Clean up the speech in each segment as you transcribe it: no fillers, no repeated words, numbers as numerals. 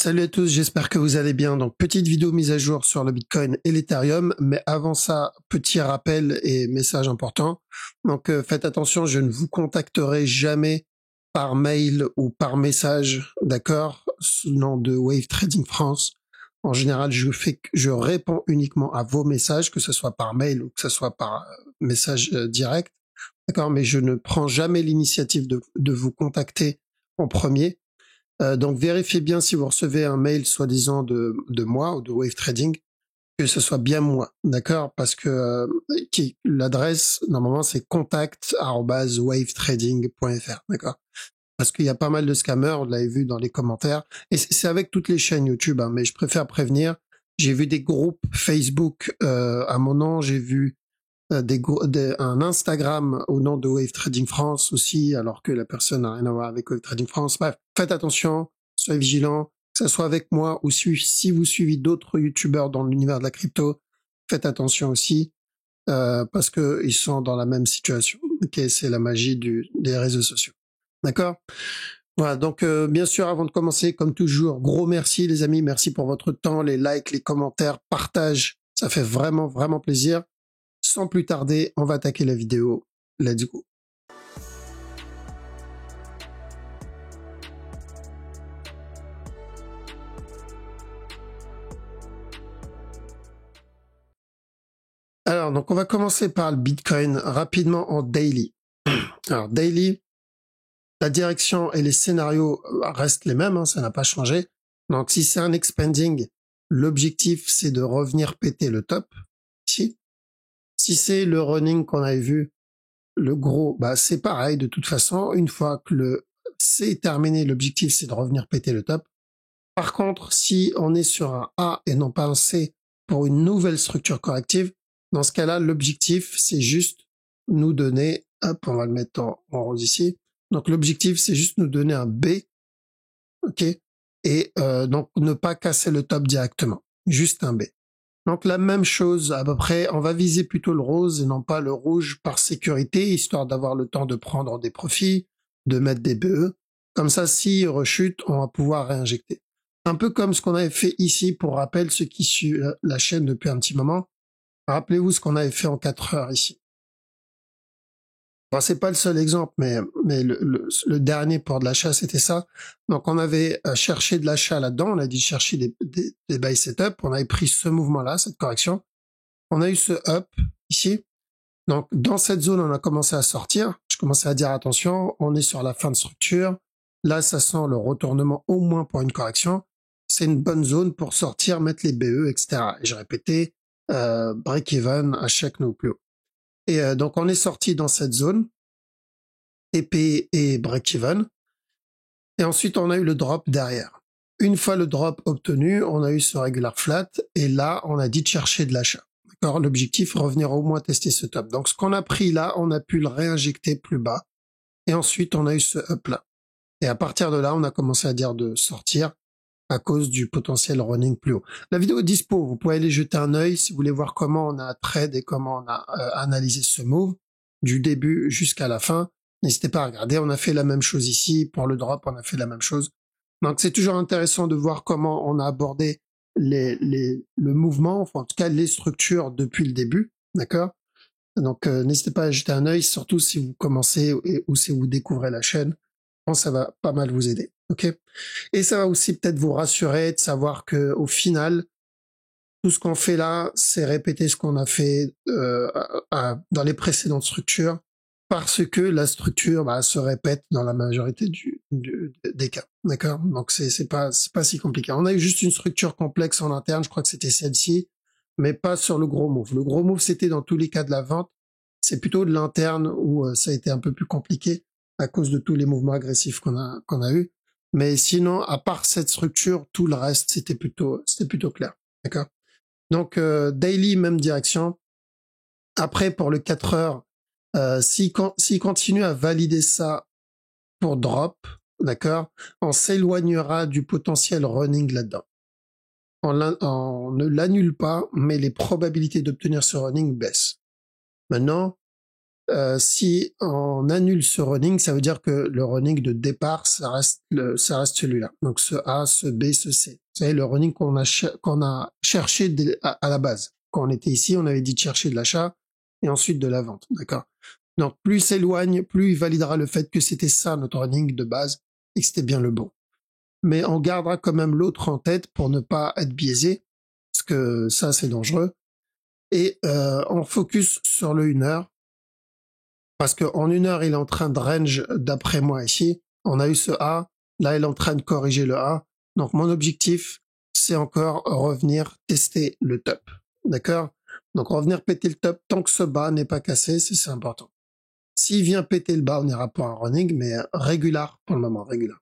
Salut à tous, j'espère que vous allez bien. Donc, petite vidéo mise à jour sur le Bitcoin et l'Ethereum, mais avant ça, petit rappel et message important. Donc, faites attention, je ne vous contacterai jamais par mail ou par message, d'accord, sous le nom de Wave Trading France. En général, je réponds uniquement à vos messages, que ce soit par mail ou que ce soit par message direct, d'accord, mais je ne prends jamais l'initiative de vous contacter en premier. Donc vérifiez bien si vous recevez un mail soi-disant de moi ou de Wave Trading, que ce soit bien moi, d'accord? Parce que l'adresse, normalement, c'est contact@wavetrading.fr, d'accord? Parce qu'il y a pas mal de scammers, vous l'avez vu dans les commentaires, et c'est avec toutes les chaînes YouTube, hein, mais je préfère prévenir. J'ai vu des groupes Facebook à mon nom, j'ai vu un Instagram au nom de Wave Trading France aussi, alors que la personne n'a rien à voir avec Wave Trading France. Bref, faites attention, soyez vigilants, que ce soit avec moi ou si vous suivez d'autres youtubeurs dans l'univers de la crypto, faites attention aussi, parce que ils sont dans la même situation. Ok, c'est la magie des réseaux sociaux. D'accord? Voilà, donc bien sûr, avant de commencer, comme toujours, gros merci les amis, merci pour votre temps, les likes, les commentaires, partage, ça fait vraiment, vraiment plaisir. Sans plus tarder, on va attaquer la vidéo. Let's go. Alors, donc on va commencer par le Bitcoin rapidement en daily. Alors, daily, la direction et les scénarios restent les mêmes, hein, ça n'a pas changé. Donc, si c'est un expanding, l'objectif, c'est de revenir péter le top, ici. Si c'est le running qu'on avait vu, le gros, bah, c'est pareil, de toute façon, une fois que le C est terminé, l'objectif, c'est de revenir péter le top. Par contre, si on est sur un A et non pas un C pour une nouvelle structure corrective, dans ce cas-là, l'objectif, c'est juste nous donner, hop, on va le mettre en rose ici. Donc l'objectif, c'est juste nous donner un B, ok, et donc ne pas casser le top directement, juste un B. Donc la même chose à peu près, on va viser plutôt le rose et non pas le rouge par sécurité, histoire d'avoir le temps de prendre des profits, de mettre des BE. Comme ça, s'il rechute, on va pouvoir réinjecter. Un peu comme ce qu'on avait fait ici, pour rappel, ceux qui suivent la chaîne depuis un petit moment. Rappelez-vous ce qu'on avait fait en 4 heures ici. Bon, c'est pas le seul exemple, mais le dernier pour de l'achat, c'était ça. Donc, on avait cherché de l'achat là-dedans, on a dit chercher des buy setup, on avait pris ce mouvement-là, cette correction. On a eu ce up ici. Donc, dans cette zone, on a commencé à sortir. Je commençais à dire attention, on est sur la fin de structure. Là, ça sent le retournement au moins pour une correction. C'est une bonne zone pour sortir, mettre les BE, etc. Et je répétais, break-even à chaque no plus haut. Et donc, on est sorti dans cette zone, TP et break-even. Et ensuite, on a eu le drop derrière. Une fois le drop obtenu, on a eu ce regular flat. Et là, on a dit de chercher de l'achat. D'accord, l'objectif, revenir au moins tester ce top. Donc, ce qu'on a pris là, on a pu le réinjecter plus bas. Et ensuite, on a eu ce up là. Et à partir de là, on a commencé à dire de sortir à cause du potentiel running plus haut. La vidéo est dispo. Vous pouvez aller jeter un œil si vous voulez voir comment on a trade et comment on a analysé ce move du début jusqu'à la fin. N'hésitez pas à regarder. On a fait la même chose ici. Pour le drop, on a fait la même chose. Donc, c'est toujours intéressant de voir comment on a abordé le mouvement, enfin en tout cas les structures depuis le début, d'accord? Donc n'hésitez pas à jeter un œil, surtout si vous commencez ou si vous découvrez la chaîne. Je pense que ça va pas mal vous aider, ok? Et ça va aussi peut-être vous rassurer de savoir que au final, tout ce qu'on fait là, c'est répéter ce qu'on a fait dans les précédentes structures, parce que la structure se répète dans la majorité des cas, d'accord? Donc c'est pas si compliqué. On a eu juste une structure complexe en interne, je crois que c'était celle-ci, mais pas sur le gros move. Le gros move, c'était dans tous les cas de la vente. C'est plutôt de l'interne où ça a été un peu plus compliqué à cause de tous les mouvements agressifs qu'on a eu. Mais sinon, à part cette structure, tout le reste, c'était plutôt clair, d'accord? Donc daily, même direction. Après, pour le 4 heures, s'il continue à valider ça pour drop, d'accord, on s'éloignera du potentiel running là-dedans. On ne l'annule pas, mais les probabilités d'obtenir ce running baissent. Maintenant, si on annule ce running, ça veut dire que le running de départ, ça reste celui-là. Donc ce A, ce B, ce C. Vous savez, le running qu'on a cherché à la base. Quand on était ici, on avait dit de chercher de l'achat et ensuite de la vente. D'accord? Donc plus il s'éloigne, plus il validera le fait que c'était ça notre running de base et que c'était bien le bon. Mais on gardera quand même l'autre en tête pour ne pas être biaisé, parce que ça c'est dangereux. Et on focus sur le 1 heure, parce qu'en 1 heure il est en train de range d'après moi ici. On a eu ce A, là il est en train de corriger le A. Donc mon objectif c'est encore revenir tester le top. D'accord? Donc revenir péter le top tant que ce bas n'est pas cassé, c'est important. S'il vient péter le bas, on ira pour un running, mais régular pour le moment, régular.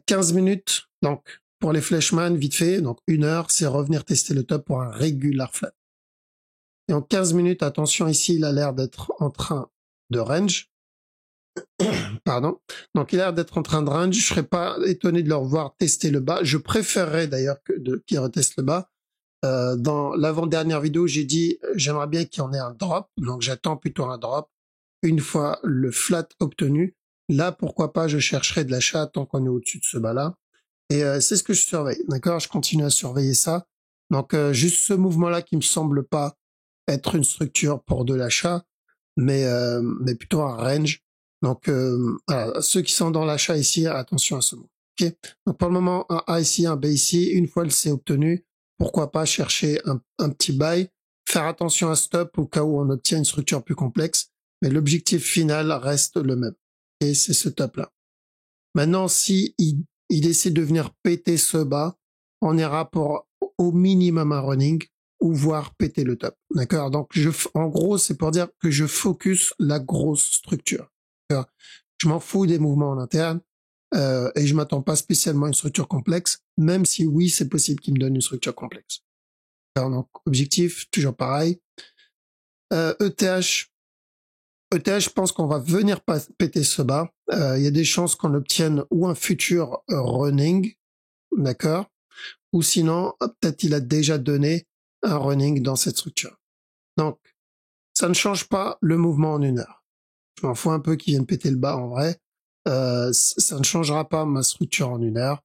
15 minutes, donc pour les flashman, vite fait, donc 1 heure, c'est revenir tester le top pour un regular flat. Et en 15 minutes, attention ici, il a l'air d'être en train de range. Pardon. Donc il a l'air d'être en train de range, je serais pas étonné de le revoir tester le bas. Je préférerais d'ailleurs qu'il reteste le bas. Dans l'avant-dernière vidéo, j'ai dit j'aimerais bien qu'il y en ait un drop, donc j'attends plutôt un drop. Une fois le flat obtenu, là pourquoi pas je chercherai de l'achat tant qu'on est au-dessus de ce bas-là. Et c'est ce que je surveille, d'accord? Je continue à surveiller ça. Donc juste ce mouvement-là qui me semble pas être une structure pour de l'achat, mais plutôt un range. Donc voilà, ceux qui sont dans l'achat ici, attention à ce mot. Ok. Donc pour le moment, un A ici, un B ici. Une fois le C obtenu, pourquoi pas chercher un petit buy, faire attention à stop au cas où on obtient une structure plus complexe, mais l'objectif final reste le même. Et c'est ce top-là. Maintenant, si il essaie de venir péter ce bas, on ira pour au minimum un running ou voire péter le top. D'accord? Donc, en gros, c'est pour dire que je focus la grosse structure. Je m'en fous des mouvements en interne et je m'attends pas spécialement à une structure complexe, même si oui, c'est possible qu'il me donne une structure complexe. Alors, donc, objectif, toujours pareil. ETH, je pense qu'on va venir péter ce bas. Il y a des chances qu'on obtienne ou un futur running, d'accord? Ou sinon, peut-être il a déjà donné un running dans cette structure. Donc, ça ne change pas le mouvement en 1 heure. Je m'en fous un peu qu'il vienne péter le bas en vrai. Ça ne changera pas ma structure en 1 heure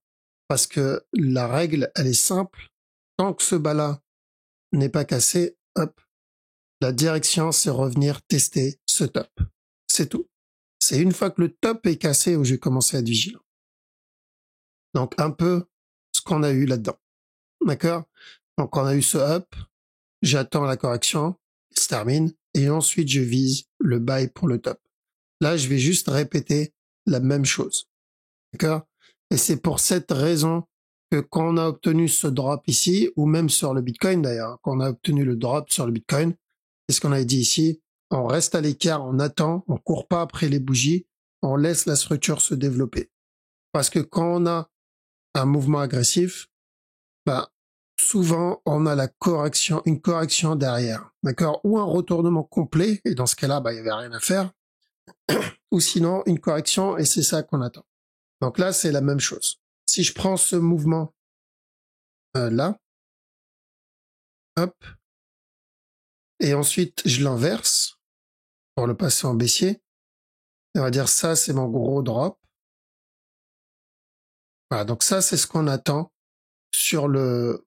parce que la règle, elle est simple. Tant que ce bas-là n'est pas cassé, hop, la direction, c'est revenir tester ce top. C'est tout. C'est une fois que le top est cassé où j'ai commencé à être vigilant. Donc, un peu ce qu'on a eu là-dedans. D'accord? Donc, on a eu ce up, j'attends la correction, il se termine, et ensuite je vise le buy pour le top. Là, je vais juste répéter la même chose. D'accord? Et c'est pour cette raison que quand on a obtenu ce drop ici, ou même sur le Bitcoin d'ailleurs, quand on a obtenu le drop sur le Bitcoin, c'est ce qu'on avait dit ici, on reste à l'écart, on attend, on court pas après les bougies, on laisse la structure se développer. Parce que quand on a un mouvement agressif, bah, souvent on a une correction derrière, d'accord? Ou un retournement complet, et dans ce cas-là, bah, il y avait rien à faire, ou sinon une correction, et c'est ça qu'on attend. Donc là, c'est la même chose. Si je prends ce mouvement là, hop, et ensuite je l'inverse pour le passer en baissier, on va dire ça, c'est mon gros drop. Voilà, donc ça, c'est ce qu'on attend sur le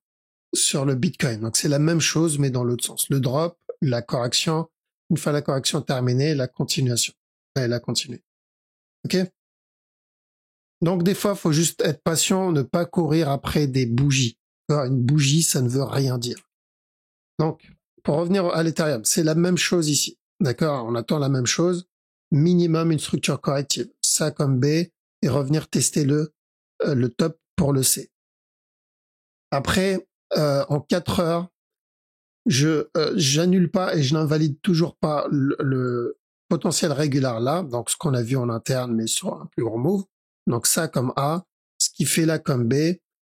Bitcoin. Donc c'est la même chose, mais dans l'autre sens. Le drop, la correction, une fois la correction terminée, la continuation. Et la continue. OK? Donc des fois, il faut juste être patient, ne pas courir après des bougies. Une bougie, ça ne veut rien dire. Donc, pour revenir à l'Ethereum, c'est la même chose ici. D'accord? On attend la même chose. Minimum une structure corrective. Ça comme B, et revenir tester le top pour le C. Après, en 4 heures, j'annule pas et je n'invalide toujours pas le potentiel régular là, donc ce qu'on a vu en interne, mais sur un plus gros move. Donc ça comme A, ce qui fait là comme B,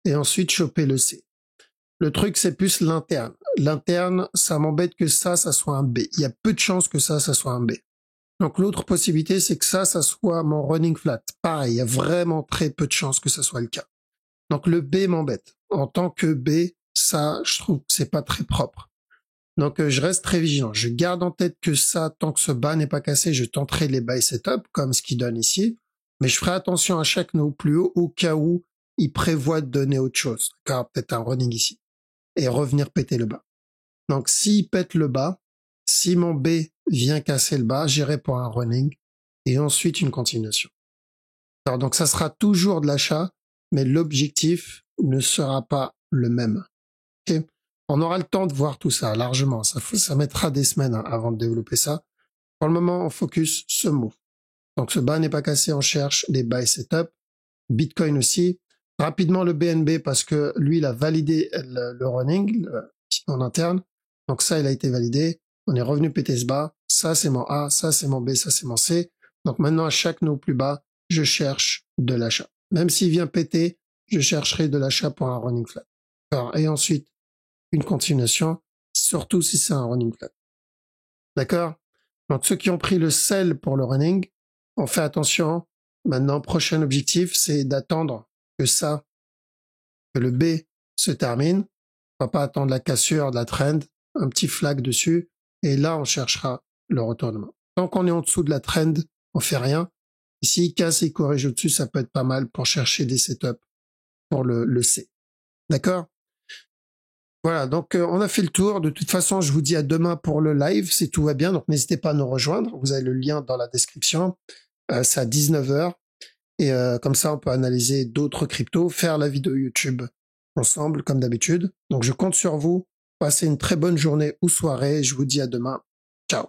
et ensuite choper le C. Le truc, c'est plus l'interne. L'interne, ça m'embête que ça soit un B. Il y a peu de chances que ça soit un B. Donc l'autre possibilité, c'est que ça soit mon running flat. Pareil, il y a vraiment très peu de chances que ça soit le cas. Donc le B m'embête. En tant que B, ça, je trouve que c'est pas très propre. Donc, je reste très vigilant. Je garde en tête que ça, tant que ce bas n'est pas cassé, je tenterai les buy setup, comme ce qu'il donne ici. Mais je ferai attention à chaque nœud plus haut au cas où il prévoit de donner autre chose. Car peut-être un running ici. Et revenir péter le bas. Donc, s'il pète le bas, si mon B vient casser le bas, j'irai pour un running et ensuite une continuation. Alors, donc, ça sera toujours de l'achat, mais l'objectif ne sera pas le même. Okay. On aura le temps de voir tout ça largement. Ça mettra des semaines avant de développer ça. Pour le moment, on focus ce move. Donc, ce bas n'est pas cassé, on cherche les buy setup. Bitcoin aussi. Rapidement, le BNB, parce que lui, il a validé le running en interne. Donc ça, il a été validé. On est revenu péter ce bas. Ça, c'est mon A. Ça, c'est mon B. Ça, c'est mon C. Donc maintenant, à chaque nœud plus bas, je cherche de l'achat. Même s'il vient péter, je chercherai de l'achat pour un running flat. Alors, et ensuite, une continuation, surtout si c'est un running flat. D'accord? Donc ceux qui ont pris le sell pour le running, on fait attention. Maintenant, prochain objectif, c'est d'attendre que le B se termine. On va pas attendre la cassure de la trend, un petit flag dessus, et là, on cherchera le retournement. Tant qu'on est en dessous de la trend, on fait rien. Et s'il casse et il corrige au-dessus, ça peut être pas mal pour chercher des setups pour le C. D'accord? Voilà, donc on a fait le tour. De toute façon, je vous dis à demain pour le live, si tout va bien. Donc n'hésitez pas à nous rejoindre. Vous avez le lien dans la description. C'est à 19h. Et comme ça, on peut analyser d'autres cryptos, faire la vidéo YouTube ensemble, comme d'habitude. Donc je compte sur vous. Passez une très bonne journée ou soirée. Je vous dis à demain. Ciao.